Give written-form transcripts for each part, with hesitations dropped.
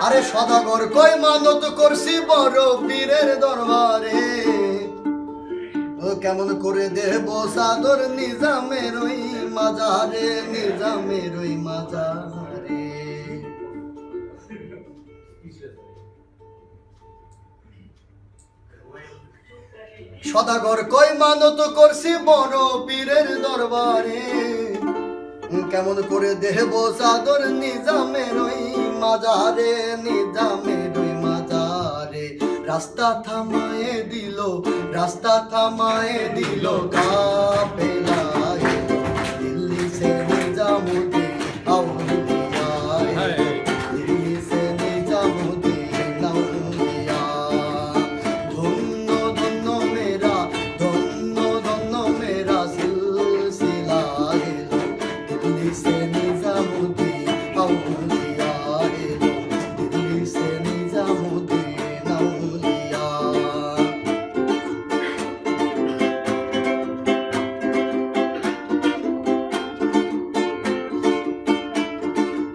আরে সদাগর কই মানত করছি বড় পীরের দরবারে, ও কেমন করে দেব সাদর নিজামের ওই মাজারে, নিজামের ওই মাজারে। সদাগর কই মানত করছি বড় পীরের দরবারে, কেমন করে দেব সাদর নিজামের ওই মাজারে, নিজামের ওই মাজারে। রাস্তা থামায়ে দিল, রাস্তা থামায়ে দিল কাফেলা এলো, দিল্লি সে নিজামুদ্দিন আউলিয়া এলো, দিল্লি সে নিজামুদ্দিন আউলিয়া। ধন্য ধন্য মেরা, ধন্য ধন্য মেরা সিলসিলা এলো, দিল্লি সে নিজামুদ্দিন আউলিয়া এলো, দিল্লি সে নিজামুদ্দিন আউলিয়া।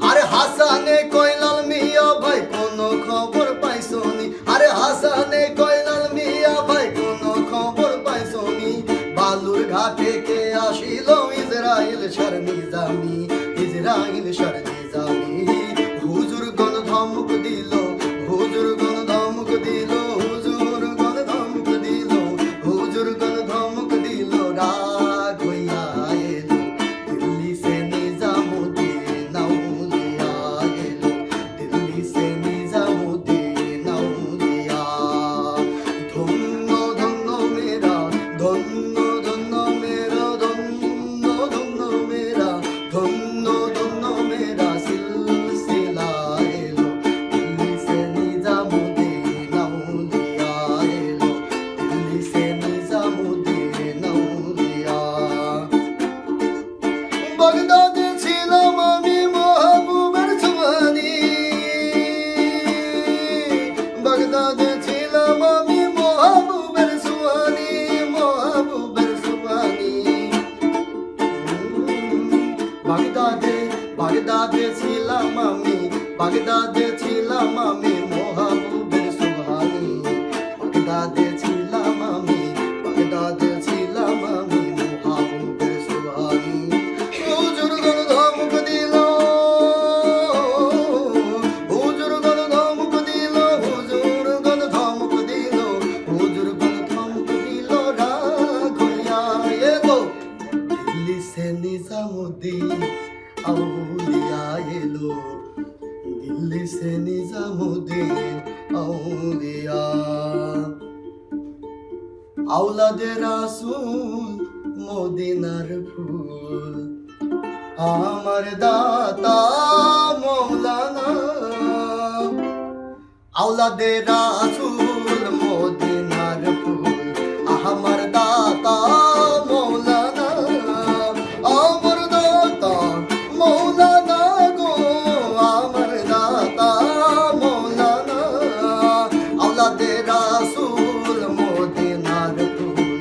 আরে হাসানে কইলাল মিয়া ভাই কোনো খবর পাইছনি, আরে হাসানে কইলাল মিয়া ভাই কোনো খবর পাইছনি। বালুর ঘাটে কে আসিল ইসরাইল শাহ নিজামি, ইসরাইল শাহ নিজামি। হুজুর গণ ধমক দিল, হুজুর গণ ধমক দিল, হুজুর গণ ধমক দিল, হুজুর গণ ধমক দিল। রাগ হইয়া এলো, দিল্লি সে নিজামুদ্দিন আউলিয়া এলো, দিল্লি সে নিজামুদ্দিন আউলিয়া। ধন্য ধন্য মেরা, ধন্য ধন্য মেরা, ধন্য ধন্য মেরা, ধন্য ধন্য মেরা সিলসিলা এলো, দিল্লি সে নিজামুদ্দিন আউলিয়া এলো, দিল্লি সে নিজামুদ্দিন আউলিয়া। বাগদাদে ছিলাম আমি মাহবুবের সুবানি, বাগদাদে ছিলাম আমি মাহবুবের সুবানি, মাহবুবের সুবানি। বাগদাদে, বাগদাদে ছিলাম আমি, বাগদাদে ছিলাম আমি মাহবুবের সুবানি, বাগদাদে ছিলাম আমি, বাগদাদে ছিলাম আমি মাহবুবের সুবানি। হুজুর গণ ধমক দিল, হুজুর গণ ধমক দিল, হুজুর গণ ধমক দিল, হুজুর গণ ধমক দিল। রাগ হইয়া এলো, দিল্লি সে নিজামুদ্দিন আউলিয়া এলো, দিল্লি সে নিজামুদ্দিন আউলিয়া। আওলাদে রাসূল মদিনার ফুল, আমার দাতা মৌলানা। আওলাদে রাসূল মদিনার ফুল, আমার দাতা মৌলানা, আমার দাতা মৌলানা গো, আমার দাতা মৌলানা। আওলাদে রাসূল মদিনার ফুল,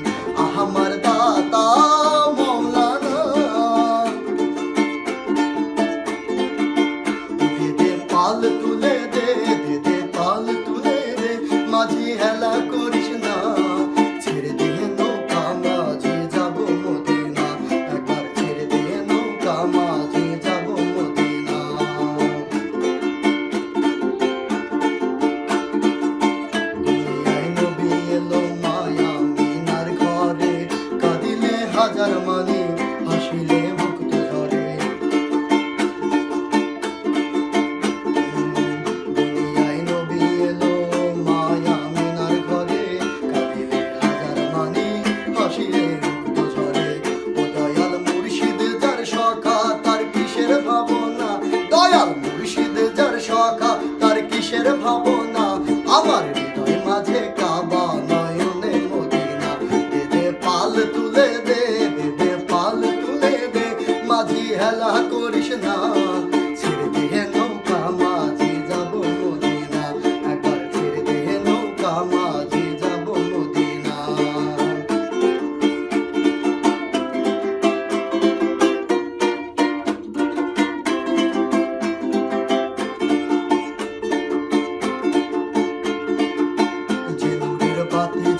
আমার দাতা মৌলানা। দে দে পাল তুলে দে, দে দে পাল তুলে দে,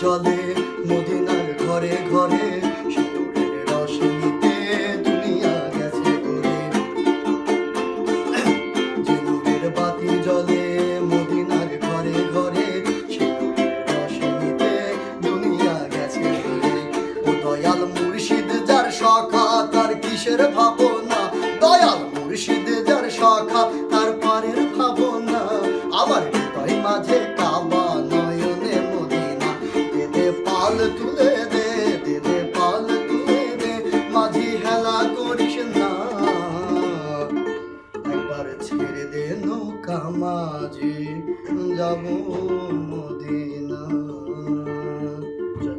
জলে মদিনার ঘরে ঘরে সিঁদুরের রশনিতে দুনিয়া গেছে ঘুরে। যে নূরের বাতি জলে মদিনার ঘরে ঘরে সিঁদুরের রশনিতে দুনিয়া গেছে ঘুরে। ও দয়াল মুর্শিদ যার সখা তার কিসের ভাবনা, দয়াল মুর্শিদ যার সখা তার পারের ভাবনা। আমার হৃদয় মাঝে কাবা নয়নে মদিনা, দে দে পাল তুলে দে, দে দে পাল তুলে দে, মাঝি হেলা করিস না। একবার ছেড়ে দে নৌকা মাঝি, যাবো